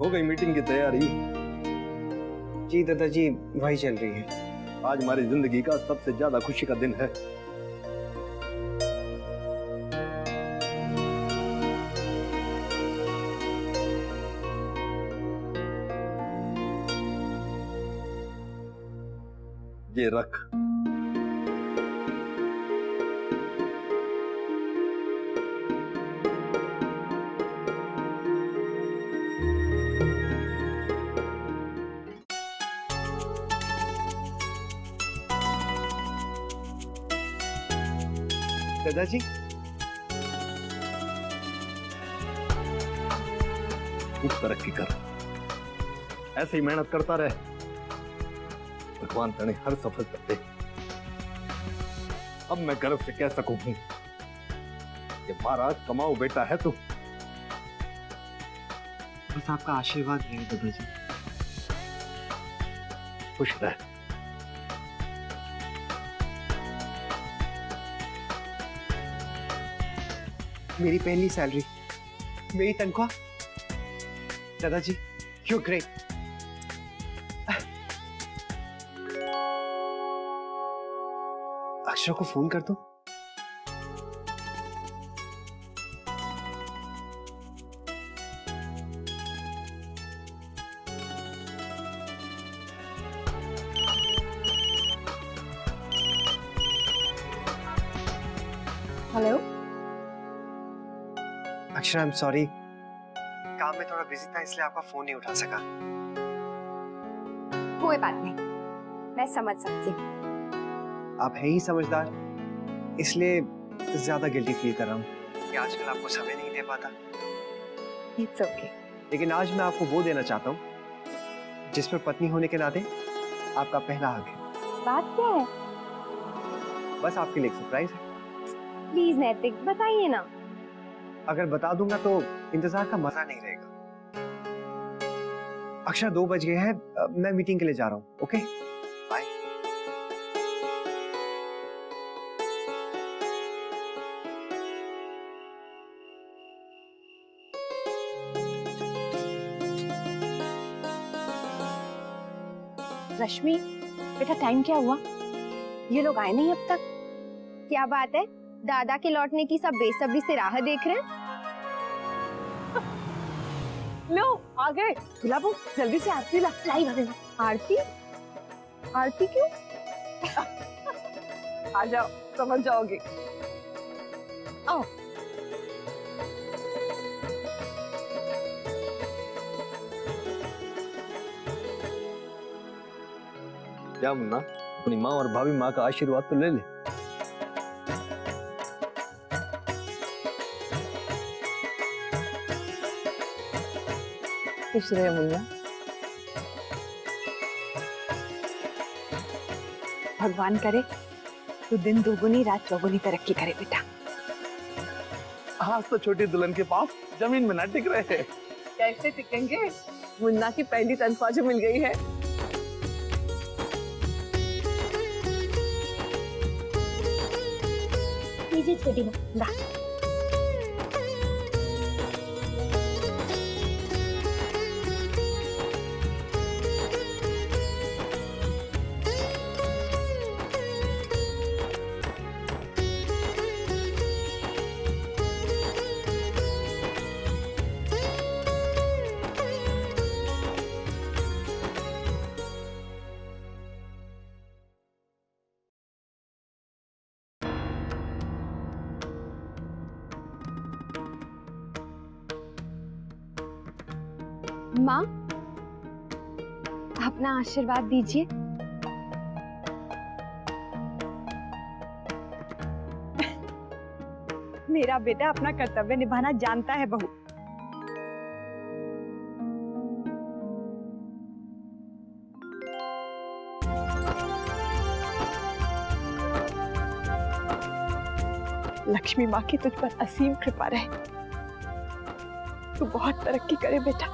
हो गई मीटिंग की तैयारी? जी दादाजी, वही चल रही है। आज हमारी जिंदगी का सबसे ज्यादा खुशी का दिन है। ये रख। दादाजी, खूब तरक्की कर, ऐसे ही मेहनत करता रहे, भगवान तने हर सफलता दे। अब मैं गर्व से कह सकूं कि हमारा कमाऊ बेटा है तू। बस आपका आशीर्वाद है दादाजी। खुश रह। मेरी पहली सैलरी, मेरी तनख्वाह। दादाजी, यू ग्रेट। अक्षरा को फोन कर दो। Hello Akshara, I am sorry, काम में थोड़ा बिजी था इसलिए आपका फोन नहीं उठा सका। कोई बात नहीं, मैं समझ सकती हूँ। आप है ही समझदार, इसलिए ज्यादा गिल्टी फील कर रहा हूँ कि आजकल आपको समय नहीं दे पाता। It's okay. लेकिन आज मैं आपको वो देना चाहता हूँ जिस पर पत्नी होने के नाते आपका पहला हक है। बात क्या है? बस आपके लिए एक सरप्राइज है। प्लीज नैतिक, बताइए ना। अगर बता दूंगा तो इंतजार का मजा नहीं रहेगा। अक्षर 2 बज गए हैं, मैं मीटिंग के लिए जा रहा हूँ। Okay bye. रश्मि, बेटा टाइम क्या हुआ? ये लोग आए नहीं अब तक। क्या बात है, दादा के लौटने की सब बेसब्री से राह देख रहे हैं। लो आ गए। गुलाबो, जल्दी से आरती ला। लाई बदल। आरती? आरती क्यों? आ जाओ, समझ जाओगे। आओ। क्या मुन्ना, अपनी माँ और भाभी माँ का आशीर्वाद तो ले ले। खुश रहे मुन्ना। भगवान करे तो दिन दुगुनी रात चौगुनी तरक्की करे बेटा। आज तो छोटी दुल्हन के पास जमीन में ना टिक रहे हैं। कैसे टिकेंगे? मुन्ना की पहली तनख्वाह जो मिल गई है। लीजिए छोटी माँ। माँ, अपना आशीर्वाद दीजिए। मेरा बेटा अपना कर्तव्य निभाना जानता है बहू। लक्ष्मी माँ की तुझ पर असीम कृपा रहे। तू बहुत तरक्की करे बेटा।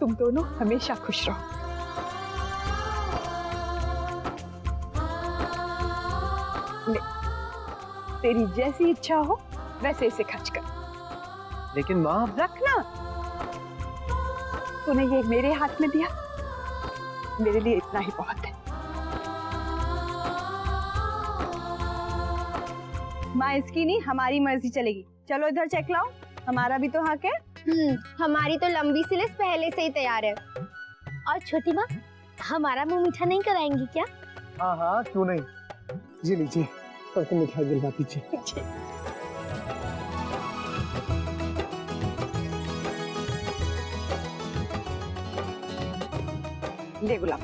तुम दोनों हमेशा खुश रहो। ले, तेरी जैसी इच्छा हो वैसे इसे खर्च कर। लेकिन माँ, रखना। तूने ये मेरे हाथ में दिया, मेरे लिए इतना ही बहुत है। माँ, इसकी नहीं हमारी मर्जी चलेगी। चलो इधर चेक लाओ, हमारा भी तो हक है। हमारी तो लंबी सी लिस्ट पहले से ही तैयार है। और छोटी माँ, हमारा मुंह मीठा नहीं कराएंगी क्या? हाँ हाँ, क्यों नहीं। जी लीजिए, सबको मिठाई दिलवा दीजिए। ले गुलाब।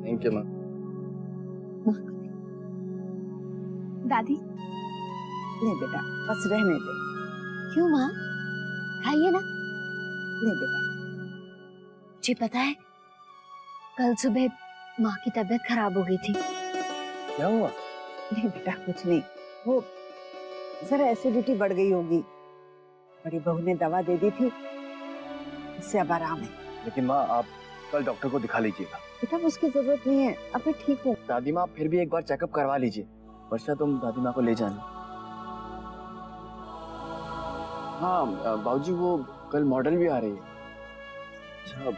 थैंक यू माँ। दादी, ले बेटा, बस रहने दे। क्यों माँ, खाइए ना। ले बेटा। जी पता है, कल सुबह माँ की तबीयत खराब हो गई थी। क्या हुआ? नहीं बेटा, कुछ नहीं। वो जरा एसिडिटी बढ़ गई होगी। बड़ी बहू ने दवा दे दी थी, इससे अब आराम है। लेकिन माँ, आप कल डॉक्टर को दिखा लीजिएगा। बेटा, उसकी जरूरत नहीं है, अब मैं ठीक हूँ। दादी माँ, फिर भी एक बार चेकअप करवा लीजिए। वर्षा, तुम दादी माँ को ले जाना। हाँ बाबूजी, वो कल मॉडल भी आ रही है। अच्छा,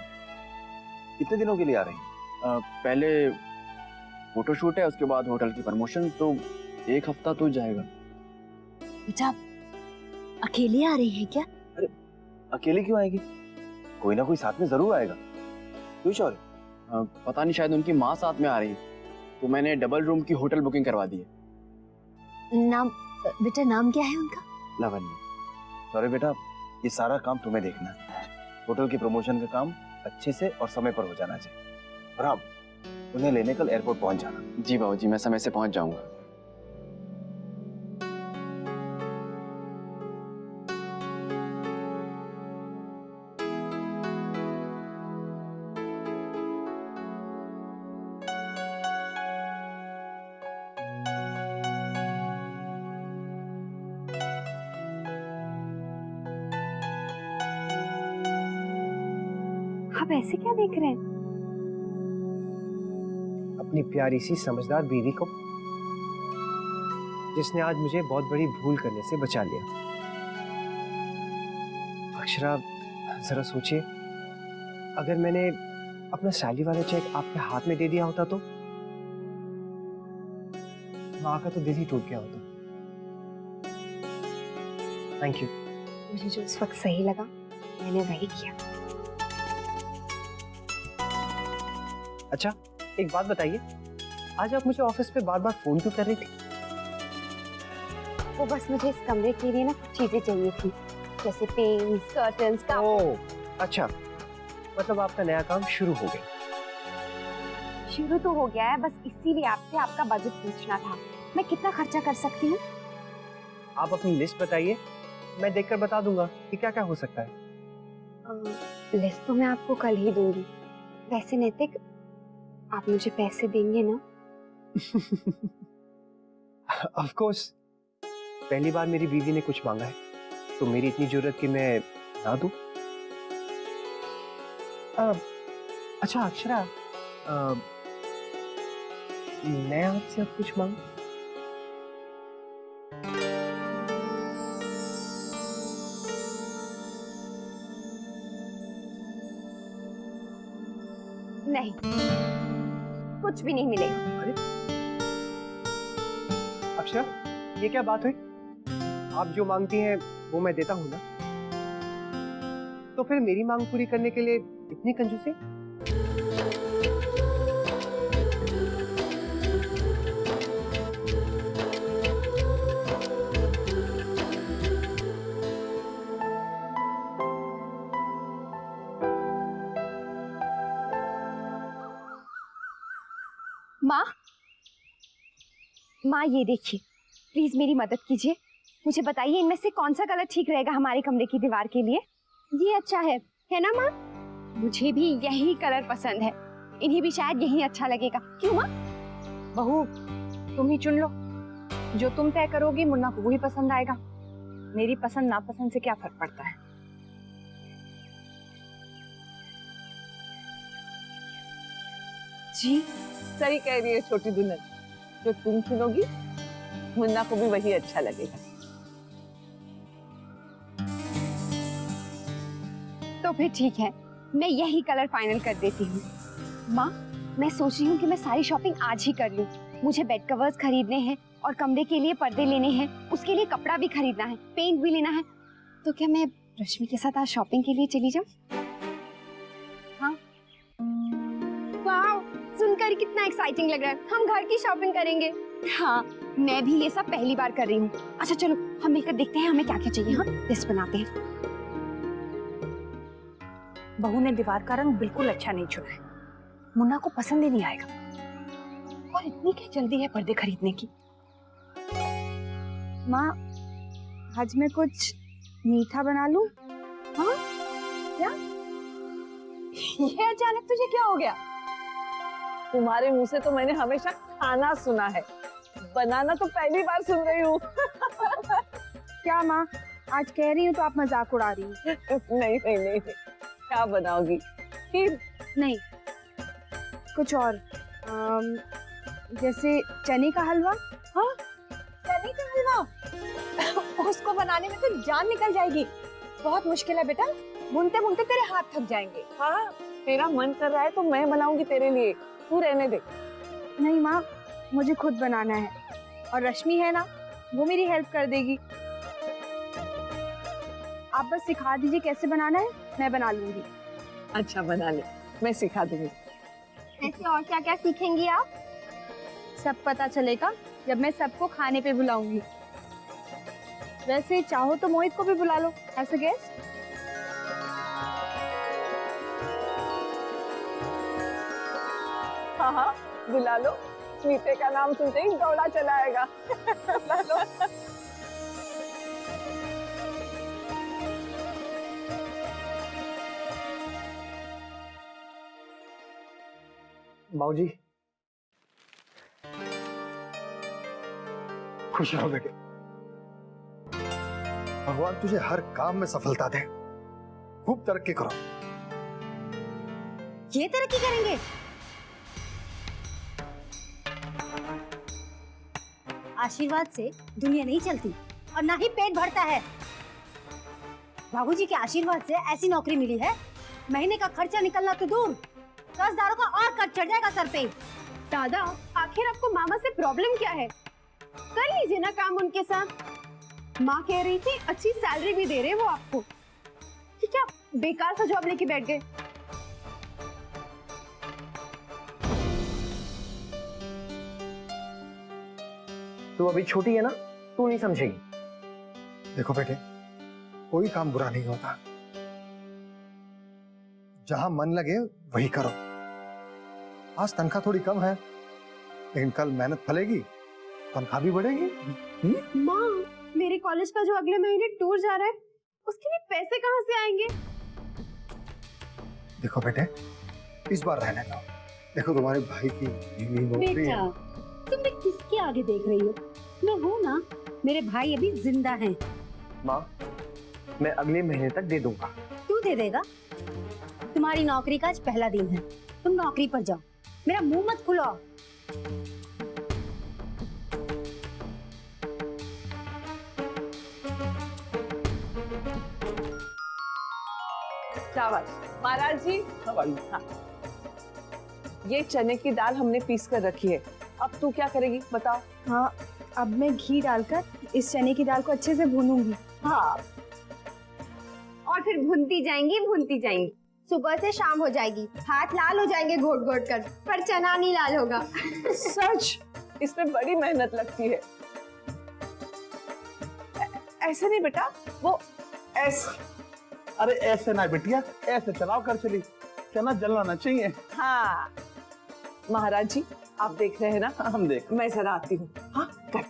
कितने दिनों के लिए आ रही हैं? पहले फोटोशूट है, उसके बाद होटल की प्रमोशन, तो 1 हफ्ता तो जाएगा। बेटा, अकेली आ रही है क्या? अकेले क्यों आएगी? कोई ना कोई साथ में जरूर आएगा। क्यों शौर्य? पता नहीं, शायद उनकी माँ साथ में आ रही है, तो मैंने डबल रूम की होटल बुकिंग करवा दी है। नाम, बेटा नाम क्या है उनका? लावण्य। शौर्य बेटा, ये सारा काम तुम्हें देखना है। होटल की प्रमोशन का काम अच्छे से और समय पर हो जाना चाहिए। और हाँ, उन्हें लेने कल एयरपोर्ट पहुंच जाना। जी बाबूजी, मैं समय से पहुंच जाऊंगा। आप ऐसे क्या देख रहे हैं? अपनी प्यारी सी समझदार बीवी को, जिसने आज मुझे बहुत बड़ी भूल करने से बचा लिया। अक्षरा, जरा सोचिए, अगर मैंने अपना सैलरी वाला चेक आपके हाथ में दे दिया होता तो माँ का तो दिल ही टूट गया होता। Thank you. मुझे जो उस वक्त सही लगा, मैंने वही किया। अच्छा, एक बात बताइए, आज आप मुझे ऑफिस पे बार बार फोन क्यों कर रही थी? वो बस मुझे इस कमरे के लिए ना कुछ चीजें चाहिए थी, जैसे पेन्स, कर्टन्स का। ओह, अच्छा, मतलब आपका नया काम शुरू हो गया। शुरू तो हो गया है, बस इसीलिए आपसे आपका बजट पूछना था। मैं कितना खर्चा कर सकती हूँ? आप अपनी लिस्ट बताइए, मैं देखकर बता दूंगा कि क्या क्या हो सकता है। लिस्ट तो मैं आपको कल ही दूंगी। वैसे नैतिक, आप मुझे पैसे देंगे ना? ऑफ कोर्स, पहली बार मेरी बीवी ने कुछ मांगा है, तो मेरी इतनी जरूरत कि मैं ना दूं। अच्छा अक्षरा, मैं आपसे अब कुछ मांगू? नहीं, कुछ भी नहीं मिलेगा। अरे अक्षरा, ये क्या बात हुई? आप जो मांगती हैं वो मैं देता हूं ना, तो फिर मेरी मांग पूरी करने के लिए इतनी कंजूसी? माँ, माँ ये देखिए, प्लीज मेरी मदद कीजिए। मुझे बताइए इनमें से कौन सा कलर ठीक रहेगा हमारे कमरे की दीवार के लिए? ये अच्छा है ना माँ? मुझे भी यही कलर पसंद है, इन्हें भी शायद यही अच्छा लगेगा। क्यों माँ? बहू, तुम ही चुन लो, जो तुम तय करोगी मुन्ना को वही पसंद आएगा। मेरी पसंद नापसंद से क्या फर्क पड़ता है? जी सही कह रही है छोटी दुल्हन, जो तुम चुनोगी मुन्ना को भी वही अच्छा लगेगा। तो फिर ठीक है, मैं यही कलर फाइनल कर देती हूँ। माँ, मैं सोच रही हूँ कि मैं सारी शॉपिंग आज ही कर लूँ। मुझे बेड कवर्स खरीदने हैं और कमरे के लिए पर्दे लेने हैं, उसके लिए कपड़ा भी खरीदना है, पेंट भी लेना है। तो क्या मैं रश्मि के साथ आज शॉपिंग के लिए चली जाऊँ? हाँ। वाह, सुनकर कितना एक्साइटिंग लग रहा है। हम घर की शॉपिंग करेंगे। हाँ, मैं भी ये सब पहली बार कर रही हूँ। अच्छा चलो, हम मिलकर देखते हैं हमें क्या क्या चाहिए। हाँ, लिस्ट बनाते हैं। बहू ने दीवार का रंग बिल्कुल अच्छा नहीं चुना है, मुन्ना को पसंद ही नहीं आएगा। और इतनी क्या जल्दी है पर्दे खरीदने की? माँ, आज मैं कुछ मीठा बना लूं? हाँ? क्या? ये अचानक तुझे क्या हो गया? तुम्हारे मुंह से तो मैंने हमेशा खाना सुना है, बनाना तो पहली बार सुन रही हूँ। क्या माँ, आज कह रही हूँ तो आप मजाक उड़ा रही हैं? नहीं नहीं नहीं, क्या बनाओगी? खीर? नहीं, कुछ और, जैसे चने का हलवा। हाँ? चने का हलवा? उसको बनाने में तो जान निकल जाएगी। बहुत मुश्किल है बेटा, भूनते भूनते तेरे हाथ थक जाएंगे। हाँ, तेरा मन कर रहा है तो मैं बनाऊंगी तेरे लिए, तू रहने दे। नहीं माँ, मुझे खुद बनाना है, और रश्मि है ना, वो मेरी हेल्प कर देगी। आप बस सिखा दीजिए कैसे बनाना है, मैं बना लूंगी। अच्छा बना ले, मैं सिखा दूंगी। ऐसे और क्या क्या सीखेंगी आप? सब पता चलेगा जब मैं सबको खाने पे बुलाऊंगी। वैसे चाहो तो मोहित को भी बुला लो एज अ गेस्ट। हाँ हाँ, बुला लो। मीठे का नाम सुनते ही दौड़ा चला आएगा। बुला लो। बाबूजी, खुश रहो बेटे। भगवान तुझे हर काम में सफलता दे, खूब तरक्की करो। ये तरक्की करेंगे? आशीर्वाद से दुनिया नहीं चलती और ना ही पेट भरता है। बाबूजी के आशीर्वाद से ऐसी नौकरी मिली है, महीने का खर्चा निकलना तो दूर, कर्जदारों का और कर्ज चढ़ जाएगा सर पे। दादा, आखिर आपको मामा से प्रॉब्लम क्या है? कर लीजिए ना काम उनके साथ। माँ कह रही थी अच्छी सैलरी भी दे रहे वो आपको, कि क्या बेकार सा जॉब लेके बैठ गए? तू अभी छोटी है ना, तू नहीं समझेगी। देखो बेटे, कोई काम बुरा नहीं होता, जहां मन लगे वही करो। आज तनख्वाह थोड़ी कम है, लेकिन कल मेहनत फलेगी, तनख्वाह भी बढ़ेगी। माँ, मेरे कॉलेज का जो अगले महीने टूर जा रहा है, उसके लिए पैसे कहाँ से आएंगे? देखो बेटे, इस बार रहने दो। देखो तुम्हारे भाई की बीवी नौकरी है। तुम किसके आगे देख रही हो? मैं हूँ ना, मेरे भाई अभी जिंदा हैं। माँ, मैं अगले महीने तक दे दूंगा। तू दे देगा? तुम्हारी नौकरी का आज पहला दिन है, तुम नौकरी पर जाओ, मेरा मुंह मत खुलाओ। शाबाश महाराज जी। हाँ, ये चने की दाल हमने पीस कर रखी है, अब तू क्या करेगी बताओ? हाँ, अब मैं घी डालकर इस चने की दाल को अच्छे से भूनूंगी। हाँ, और फिर भूनती जाएंगी। सुबह से शाम हो जाएगी, हाथ लाल हो जाएंगे घोट घोट कर, पर चना नहीं लाल होगा। सच, इसमें बड़ी मेहनत लगती है। ऐसे नहीं बेटा, वो ऐसे। अरे ऐसे ना बिटिया, ऐसे चलाओ कर चली, चना जलना ना चाहिए। हाँ महाराज जी, आप देख रहे हैं ना? हम देख। मैं जरा आती हूँ। हाँ कर।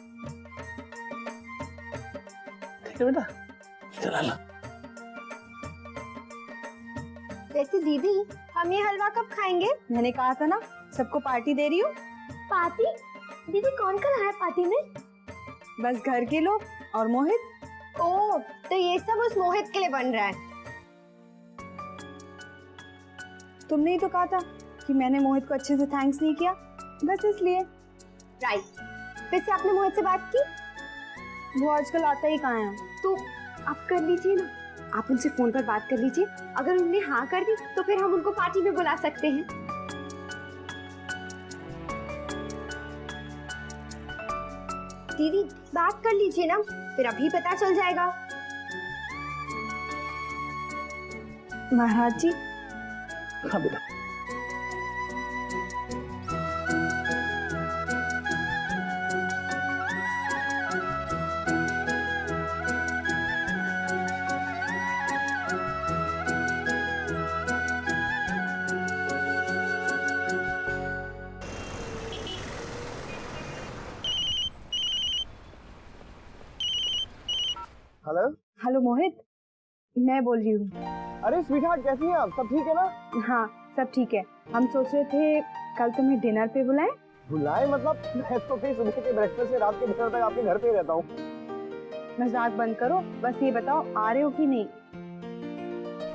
ठीक है बेटा, चला ला। वैसे दीदी, हम ये हलवा कब खाएंगे? मैंने कहा था ना, सबको पार्टी दे रही हूँ। पार्टी? दीदी कौन कौन है पार्टी में? बस घर के लोग और मोहित। ओह, तो ये सब उस मोहित के लिए बन रहा है। तुमने ही तो कहा था कि मैंने मोहित को अच्छे से थैंक्स नहीं किया, बस इसलिए। राइट। वैसे आपने मोहित से बात की? वो आजकल आता ही कहाँ है। तो आप कर लीजिए ना, आप उनसे फोन पर बात कर लीजिए। अगर उन्होंने हाँ कर दी तो फिर हम उनको पार्टी में बुला सकते हैं। दीदी बात कर लीजिए ना, फिर अभी पता चल जाएगा। महाराज जी, हाँ बेटा। हेलो। हेलो मोहित, मैं बोल रही हूँ। अरे स्वीटहार्ट, कैसी हैं आप? सब ठीक है ना? हाँ सब ठीक है। हम सोच रहे थे कल तुम्हें डिनर पे बुलाएं। बुलाए मतलब? मैं तो फिर सुबह के ब्रेकफास्ट से रात के डिनर तक आपके घर पे ही रहता हूँ। मजाक बंद करो, बस ये बताओ आ रहे हो कि नहीं।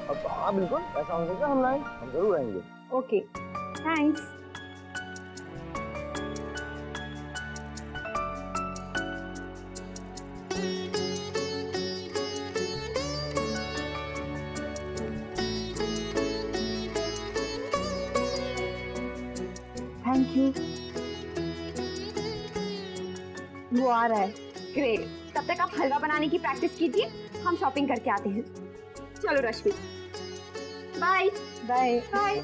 अब हाँ बिल्कुल, ऐसा हो सकता है, हम लाएं, हम जरूर आएंगे। Okay thanks. Thank you. वो आ रहा है। ग्रेट, तब तक आप हलवा बनाने की प्रैक्टिस कीजिए, हम शॉपिंग करके आते हैं। चलो रश्मि, बाय बाय। बाय।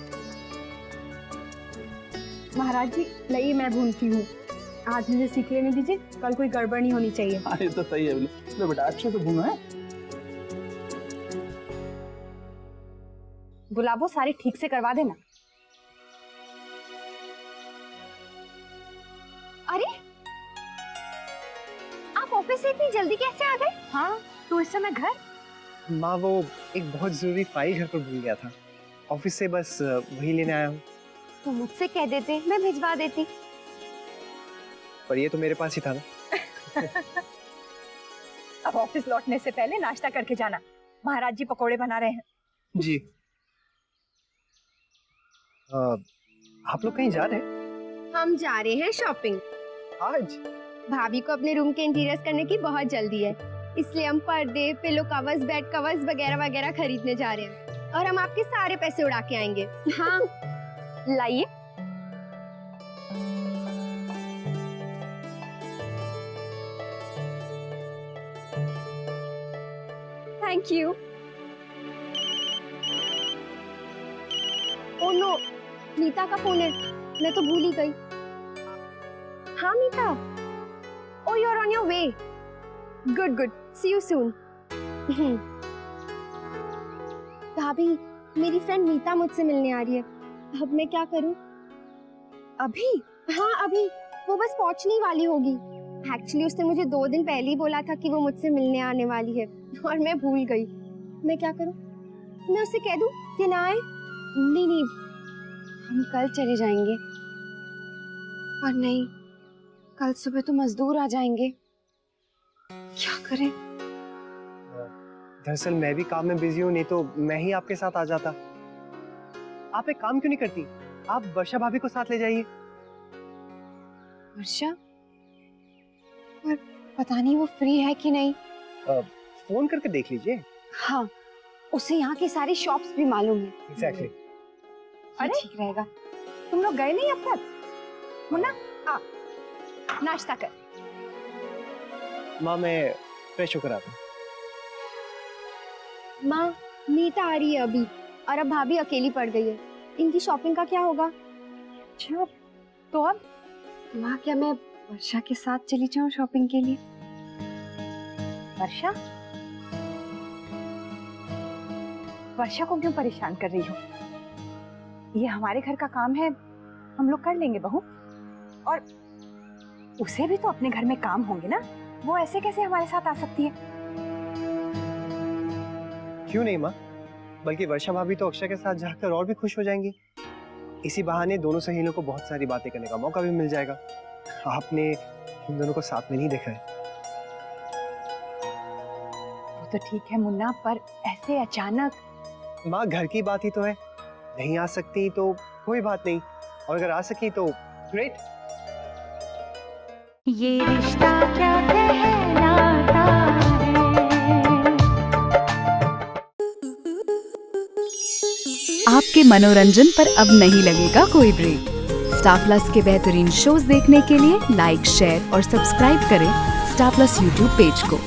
महाराज जी लाइए, मैं भूनती हूँ। आज मुझे सीख लेने दीजिए, कल कोई गड़बड़ नहीं होनी चाहिए। हाँ ये तो सही है। लो बेटा, अच्छे से भूनो है। गुलाबो सारे ठीक से करवा देना। अरे आप ऑफिस से इतनी जल्दी कैसे आ गए? हाँ तो इस समय घर? माँ वो एक बहुत जरूरी फाइल घर पर भूल गया था, ऑफिस से बस वही लेने आया हूँ। तो मुझसे कह देते, मैं भिजवा देती। पर ये तो मेरे पास ही था ना। अब ऑफिस लौटने से पहले नाश्ता करके जाना, महाराज जी पकोड़े बना रहे हैं। जी। आप लोग कहीं जा रहे हैं? हम जा रहे हैं शॉपिंग। आज? भाभी को अपने रूम के इंटीरियर्स करने की बहुत जल्दी है, इसलिए हम पर्दे, पिलो कवर्स, बेड कवर्स वगैरह वगैरह खरीदने जा रहे हैं और हम आपके सारे पैसे उड़ा के आएंगे। हाँ लाइए। Thank you. ओ नो, मीता का फोन है, मैं तो भूल ही गई। हाँ मीता, oh you're on your way. Good, see you soon. भाभी, मेरी फ्रेंड मीता मुझसे मिलने आ रही है, अब मैं क्या करूं? अभी? हाँ अभी, वो बस पहुंचने वाली होगी। एक्चुअली उसने मुझे 2 दिन पहले ही बोला था कि वो मुझसे मिलने आने वाली है और मैं भूल गई। मैं क्या करूं? मैं उससे कह दूं कि ना आए? नहीं, हम कल चले जाएंगे। और नहीं, कल सुबह तो मजदूर आ जाएंगे, क्या करें? दरअसल मैं भी काम में बिजी हूँ, नहीं तो मैं ही आपके साथ आ जाता। आप एक काम क्यों नहीं करती, आप वर्षा भाभी को साथ ले जाइए। वर्षा? पर पता नहीं वो फ्री है कि नहीं। फोन करके देख लीजिए। हाँ, उसे यहाँ के सारे शॉप्स भी मालूम है। एग्जैक्टली। अरे ठीक रहेगा। तुम लोग गए नहीं अब तक? मुन्ना आ, नाश्ता कर। माँ मैं फ्रेश होकर आता हूँ। माँ, मीता आ रही है अभी और अब भाभी अकेली पड़ गई है, इनकी शॉपिंग का क्या होगा? अच्छा तो अब? माँ क्या मैं वर्षा के साथ चली जाऊँ शॉपिंग के लिए? वर्षा? वर्षा को क्यों परेशान कर रही हो? ये हमारे घर का काम है, हम लोग कर लेंगे बहू। और उसे भी तो अपने घर में काम होंगे ना, वो ऐसे कैसे हमारे साथ आ सकती है? क्यों नहीं माँ, बल्कि वर्षा भाभी तो अक्षय के साथ जाकर और भी खुश हो जाएंगी। इसी बहाने दोनों सहेलियों को बहुत सारी बातें करने का मौका भी मिल जाएगा। आपने इन दोनों को साथ में नहीं देखा है। वो तो ठीक है मुन्ना, पर ऐसे अचानक। माँ घर की बात ही तो है, नहीं आ सकती तो कोई बात नहीं, और अगर आ सकी तो ग्रेट। ये रिश्ता क्या कहलाता है। आपके मनोरंजन पर अब नहीं लगेगा कोई ब्रेक। स्टार प्लस के बेहतरीन शोज देखने के लिए लाइक, शेयर और सब्सक्राइब करें स्टार प्लस यूट्यूब पेज को।